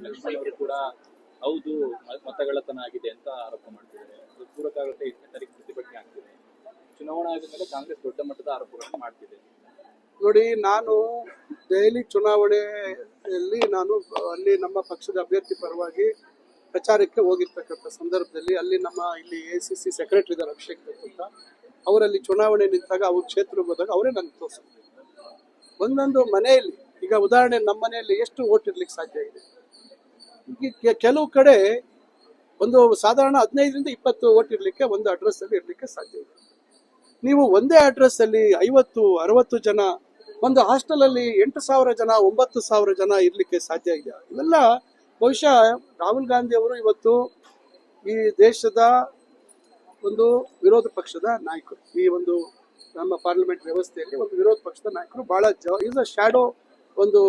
ಲಕ್ಷ್ಮಣ್ ಅವರು ಕೂಡ ಹೌದು ಮತಗಳತನ ಆಗಿದೆ ಅಂತ ಆರೋಪ ಮಾಡ್ತಿದ್ದಾರೆ. ಅದು ಪೂರಕ ಆಗುತ್ತೆ, 8ನೇ ತಾರೀಕು ಪ್ರತಿಭಟನೆ ಆಗ್ತಿದೆ. ಚುನಾವಣಾ ಆಯೋಗದ ಮೇಲೆ ಕಾಂಗ್ರೆಸ್ ದೊಡ್ಡ ಮಟ್ಟದ ಆರೋಪಗಳನ್ನು ಮಾಡ್ತಿದೆ. ನೋಡಿ, ನಾನು ದೆಹಲಿ ಚುನಾವಣೆಯಲ್ಲಿ ಅಲ್ಲಿ ನಮ್ಮ ಪಕ್ಷದ ಅಭ್ಯರ್ಥಿ ಪರವಾಗಿ ಪ್ರಚಾರಕ್ಕೆ ಹೋಗಿರ್ತಕ್ಕಂಥ ಸಂದರ್ಭದಲ್ಲಿ ಅಲ್ಲಿ ನಮ್ಮ ಇಲ್ಲಿ ACC ಸೆಕ್ರೆಟರಿ ಇದ್ದಾರೆ ಅಭಿಷೇಕ್ ಅಂತ, ಅವರಲ್ಲಿ ಚುನಾವಣೆ ನಿಂತಾಗ ಅವ್ರ ಕ್ಷೇತ್ರಕ್ಕೆ ಹೋದಾಗ ಅವರೇ ನನಗೆ ತೋರಿಸಿದ್ರು. ಒಂದೊಂದು ಮನೆಯಲ್ಲಿ, ಈಗ ಉದಾಹರಣೆ ನಮ್ಮ ಮನೆಯಲ್ಲಿ ಎಷ್ಟು ಓಟ್ ಇರ್ಲಿಕ್ಕೆ ಸಾಧ್ಯ ಇದೆ. ಕೆಲವು ಕಡೆ ಒಂದು ಸಾಧಾರಣ 15ರಿಂದ 20 ಓಟ್ ಇರ್ಲಿಕ್ಕೆ ಒಂದು ಅಡ್ರೆಸ್ ಅಲ್ಲಿ ಇರ್ಲಿಕ್ಕೆ ಸಾಧ್ಯ ಇದೆ. ನೀವು ಒಂದೇ ಅಡ್ರೆಸ್ ಅಲ್ಲಿ 50-60 ಜನ, ಒಂದು ಹಾಸ್ಟೆಲ್ ಅಲ್ಲಿ 8,000 ಜನ 9,000 ಜನ ಇರ್ಲಿಕ್ಕೆ ಸಾಧ್ಯ ಇದೆ. ಇವೆಲ್ಲ ಬಹುಶಃ ರಾಹುಲ್ ಗಾಂಧಿ ಅವರು ಇವತ್ತು ಈ ದೇಶದ ಒಂದು ವಿರೋಧ ಪಕ್ಷದ ನಾಯಕರು, ಈ ಒಂದು ನಮ್ಮ ಪಾರ್ಲಿಮೆಂಟ್ ವ್ಯವಸ್ಥೆಯಲ್ಲಿ ಒಂದು ವಿರೋಧ ಪಕ್ಷದ ನಾಯಕರು, ಬಹಳ ಈಸ್ ಅ ಶಾಡೋ ಒಂದು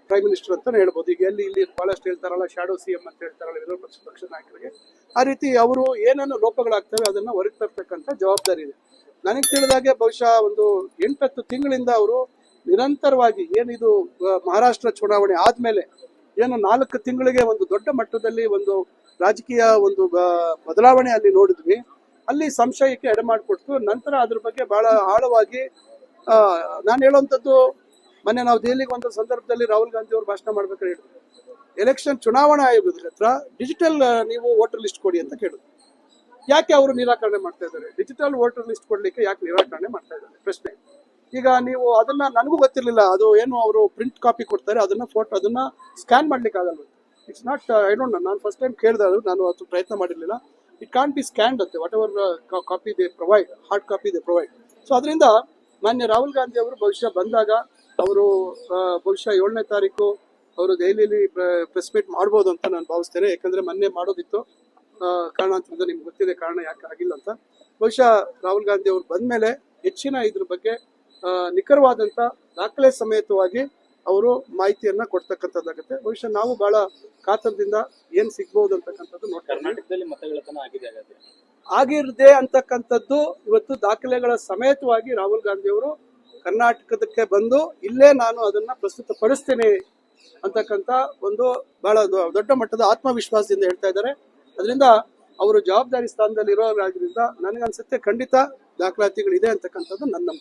ಪ್ರೈಮ್ ಮಿನಿಸ್ಟರ್ ಅಂತಾನೆ ಹೇಳ್ಬೋದು. ಈಗ ಇಲ್ಲಿ ಬಹಳಷ್ಟು ಹೇಳ್ತಾರಲ್ಲ ಶಾಡೋ CM ಅಂತ ಹೇಳ್ತಾರಲ್ಲ ವಿರೋಧ ಪಕ್ಷದ ನಾಯಕರಿಗೆ, ಆ ರೀತಿ ಅವರು ಏನೇನು ಲೋಪಗಳಾಗ್ತವೆ ಅದನ್ನ ಹೊರಗೆ ತರ್ತಕ್ಕಂಥ ಜವಾಬ್ದಾರಿ ಇದೆ. ನನಗೆ ತಿಳಿದಾಗೆ ಬಹುಶಃ ಒಂದು 8-10 ತಿಂಗಳಿಂದ ಅವರು ನಿರಂತರವಾಗಿ ಏನಿದು ಮಹಾರಾಷ್ಟ್ರ ಚುನಾವಣೆ ಆದ್ಮೇಲೆ ಏನು 4 ತಿಂಗಳಿಗೆ ಒಂದು ದೊಡ್ಡ ಮಟ್ಟದಲ್ಲಿ ಒಂದು ರಾಜಕೀಯ ಒಂದು ಬದಲಾವಣೆ ಅಲ್ಲಿ ನೋಡಿದ್ವಿ. ಅಲ್ಲಿ ಸಂಶಯಕ್ಕೆ ಎಡೆ ಮಾಡಿಕೊಡ್ತು. ನಂತರ ಅದ್ರ ಬಗ್ಗೆ ಬಹಳ ಆಳವಾಗಿ ನಾನು ಹೇಳುವಂಥದ್ದು, ಮೊನ್ನೆ ನಾವು ದೆಹಲಿಗೆ ಒಂದು ಸಂದರ್ಭದಲ್ಲಿ ರಾಹುಲ್ ಗಾಂಧಿ ಅವರು ಭಾಷಣ ಮಾಡ್ಬೇಕಾದ್ರೆ ಹೇಳಿದ್ರು, ಎಲೆಕ್ಷನ್ ಚುನಾವಣಾ ಆಯೋಗದ ಹತ್ರ ಡಿಜಿಟಲ್ ನೀವು ವೋಟರ್ ಲಿಸ್ಟ್ ಕೊಡಿ ಅಂತ ಕೇಳಿದ್ರು. ಯಾಕೆ ಅವರು ನಿರಾಕರಣೆ ಮಾಡ್ತಾ ಇದ್ದಾರೆ? ಡಿಜಿಟಲ್ ವೋಟರ್ ಲಿಸ್ಟ್ ಕೊಡ್ಲಿಕ್ಕೆ ಯಾಕೆ ನಿರಾಕರಣೆ ಮಾಡ್ತಾ ಇದ್ದಾರೆ ಪ್ರಶ್ನೆ. ಈಗ ನೀವು ಅದನ್ನ, ನನಗೂ ಗೊತ್ತಿರಲಿಲ್ಲ ಅದು ಏನು, ಅವರು ಪ್ರಿಂಟ್ ಕಾಪಿ ಕೊಡ್ತಾರೆ, ಅದನ್ನ ಫೋಟೋ ಅದನ್ನ ಸ್ಕ್ಯಾನ್ ಮಾಡ್ಲಿಕ್ಕೆ ಆಗಲ್ಲ. It's not, I don't know, ನಾನು ಫಸ್ಟ್ ಟೈಮ್ ಕೇಳಿದೆ, ನಾನು ಅದು ಪ್ರಯತ್ನ ಮಾಡಿರಲಿಲ್ಲ. ಇಟ್ ಕಾಂಟ್ ಬಿ ಸ್ಕ್ಯಾನ್ಡ್ ಅಂತೆ, whatever copy they provide, hard copy they provide. So ಅದರಿಂದ ಮಾನ್ಯ ರಾಹುಲ್ ಗಾಂಧಿ ಅವರು ಬಹುಶಃ ಬಂದಾಗ ಅವರು ಬಹುಶಃ 7ನೇ ತಾರೀಕು ಅವರು ದೆಹಲಿಯಲ್ಲಿ ಪ್ರೆಸ್ ಮೀಟ್ ಮಾಡ್ಬೋದು ಅಂತ ನಾನು ಭಾವಿಸ್ತೇನೆ. ಯಾಕಂದ್ರೆ ಮೊನ್ನೆ ಮಾಡೋದಿತ್ತು, ಕಾರಣಾಂತರದಿಂದ ನಿಮ್ಗೆ ಗೊತ್ತಿದೆ ಕಾರಣ ಯಾಕೆ ಆಗಿಲ್ಲ ಅಂತ. ಬಹುಶಃ ರಾಹುಲ್ ಗಾಂಧಿ ಅವರು ಬಂದ್ಮೇಲೆ ಹೆಚ್ಚಿನ ಇದ್ರ ಬಗ್ಗೆ ನಿಖರವಾದಂತ ದಾಖಲೆ ಸಮೇತವಾಗಿ ಅವರು ಮಾಹಿತಿಯನ್ನ ಕೊಡ್ತಕ್ಕಂಥದ್ದಾಗುತ್ತೆ. ಬಹುಶಃ ನಾವು ಬಹಳ ಕಾತರದಿಂದ ಏನ್ ಸಿಗ್ಬಹುದು ಅಂತಕ್ಕಂಥದ್ದು ನೋಡ್ತಾರೆ. ಕರ್ನಾಟಕದಲ್ಲಿ ಮತಗಳತನ ಆಗಿರದೆ ಅಂತಕ್ಕಂಥದ್ದು ಇವತ್ತು ದಾಖಲೆಗಳ ಸಮೇತವಾಗಿ ರಾಹುಲ್ ಗಾಂಧಿ ಅವರು ಕರ್ನಾಟಕದಕ್ಕೆ ಬಂದು ಇಲ್ಲೇ ನಾನು ಅದನ್ನ ಪ್ರಸ್ತುತಪಡಿಸ್ತೇನೆ ಅಂತಕ್ಕಂಥ ಒಂದು ಬಹಳ ದೊಡ್ಡ ಮಟ್ಟದ ಆತ್ಮವಿಶ್ವಾಸದಿಂದ ಹೇಳ್ತಾ ಇದ್ದಾರೆ. ಅದರಿಂದ ಅವರು ಜವಾಬ್ದಾರಿ ಸ್ಥಾನದಲ್ಲಿ ಇರೋರಾದ್ರಿಂದ ನನಗನ್ಸುತ್ತೆ ಖಂಡಿತ ದಾಖಲಾತಿಗಳಿದೆ ಅಂತಕ್ಕಂಥದ್ದು ನನ್ನ ನಂಬಿಕೆ.